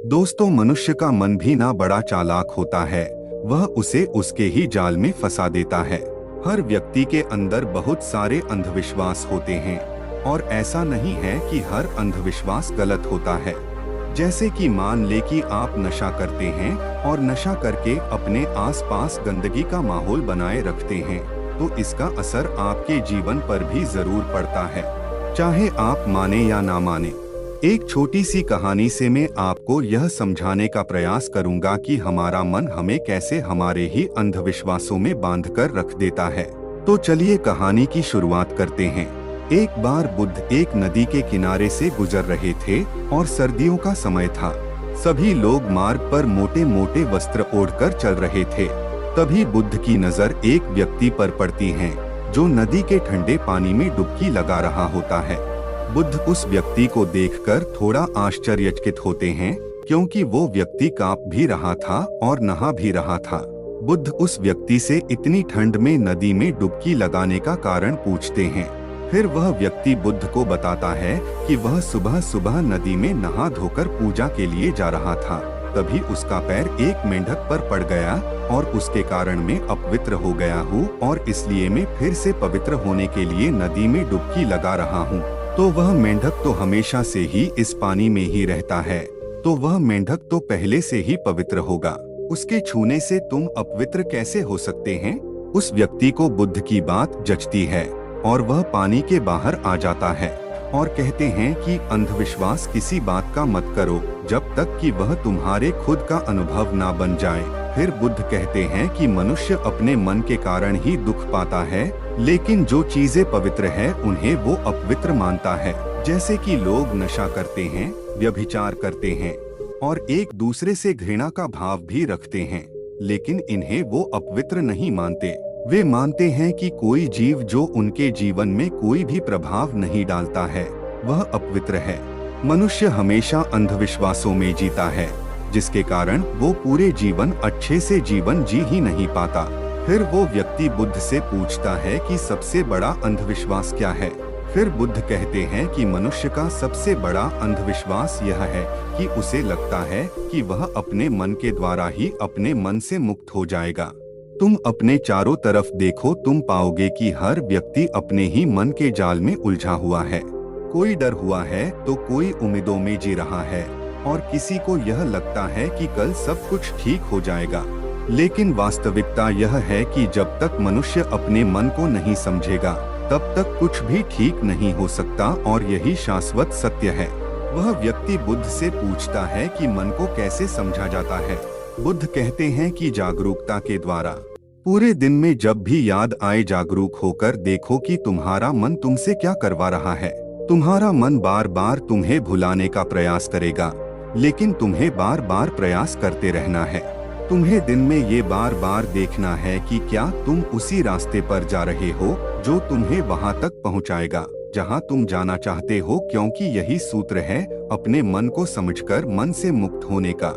दोस्तों, मनुष्य का मन भी ना बड़ा चालाक होता है। वह उसे उसके ही जाल में फंसा देता है। हर व्यक्ति के अंदर बहुत सारे अंधविश्वास होते हैं और ऐसा नहीं है कि हर अंधविश्वास गलत होता है। जैसे कि मान ले कि आप नशा करते हैं और नशा करके अपने आसपास गंदगी का माहौल बनाए रखते हैं, तो इसका असर आपके जीवन पर भी जरूर पड़ता है, चाहे आप माने या ना माने। एक छोटी सी कहानी से मैं आपको यह समझाने का प्रयास करूंगा कि हमारा मन हमें कैसे हमारे ही अंधविश्वासों में बांधकर रख देता है। तो चलिए कहानी की शुरुआत करते हैं। एक बार बुद्ध एक नदी के किनारे से गुजर रहे थे और सर्दियों का समय था। सभी लोग मार्ग पर मोटे मोटे वस्त्र ओढ़कर चल रहे थे। तभी बुद्ध की नजर एक व्यक्ति पर पड़ती है जो नदी के ठंडे पानी में डुबकी लगा रहा होता है। बुद्ध उस व्यक्ति को देखकर थोड़ा आश्चर्यचकित होते हैं, क्योंकि वो व्यक्ति कांप भी रहा था और नहा भी रहा था। बुद्ध उस व्यक्ति से इतनी ठंड में नदी में डुबकी लगाने का कारण पूछते हैं। फिर वह व्यक्ति बुद्ध को बताता है कि वह सुबह सुबह नदी में नहा धोकर पूजा के लिए जा रहा था। तभी उसका पैर एक मेंढक पर पड़ गया और उसके कारण मैं अपवित्र हो गया हूँ और इसलिए मैं फिर से पवित्र होने के लिए नदी में डुबकी लगा रहा हूँ। तो वह मेंढक तो हमेशा से ही इस पानी में ही रहता है, तो वह मेंढक तो पहले से ही पवित्र होगा। उसके छूने से तुम अपवित्र कैसे हो सकते हैं? उस व्यक्ति को बुद्ध की बात जचती है और वह पानी के बाहर आ जाता है और कहते हैं कि अंधविश्वास किसी बात का मत करो जब तक कि वह तुम्हारे खुद का अनुभव ना बन जाए। फिर बुद्ध कहते हैं कि मनुष्य अपने मन के कारण ही दुख पाता है, लेकिन जो चीजें पवित्र है उन्हें वो अपवित्र मानता है। जैसे कि लोग नशा करते हैं, व्यभिचार करते हैं और एक दूसरे से घृणा का भाव भी रखते हैं, लेकिन इन्हें वो अपवित्र नहीं मानते। वे मानते हैं कि कोई जीव जो उनके जीवन में कोई भी प्रभाव नहीं डालता है वह अपवित्र है। मनुष्य हमेशा अंधविश्वासों में जीता है, जिसके कारण वो पूरे जीवन अच्छे से जीवन जी ही नहीं पाता। फिर वो व्यक्ति बुद्ध से पूछता है कि सबसे बड़ा अंधविश्वास क्या है? फिर बुद्ध कहते हैं कि मनुष्य का सबसे बड़ा अंधविश्वास यह है कि उसे लगता है कि वह अपने मन के द्वारा ही अपने मन से मुक्त हो जाएगा। तुम अपने चारों तरफ देखो, तुम पाओगे कि हर व्यक्ति अपने ही मन के जाल में उलझा हुआ है। कोई डर हुआ है तो कोई उम्मीदों में जी रहा है और किसी को यह लगता है कि कल सब कुछ ठीक हो जाएगा। लेकिन वास्तविकता यह है कि जब तक मनुष्य अपने मन को नहीं समझेगा तब तक कुछ भी ठीक नहीं हो सकता और यही शाश्वत सत्य है। वह व्यक्ति बुद्ध से पूछता है कि मन को कैसे समझा जाता है। बुद्ध कहते हैं कि जागरूकता के द्वारा। पूरे दिन में जब भी याद आए जागरूक होकर देखो कि तुम्हारा मन तुमसे क्या करवा रहा है। तुम्हारा मन बार बार तुम्हें भुलाने का प्रयास करेगा, लेकिन तुम्हें बार बार प्रयास करते रहना है। तुम्हें दिन में ये बार बार देखना है कि क्या तुम उसी रास्ते पर जा रहे हो जो तुम्हें वहां तक पहुंचाएगा जहां तुम जाना चाहते हो, क्योंकि यही सूत्र है अपने मन को समझकर मन से मुक्त होने का।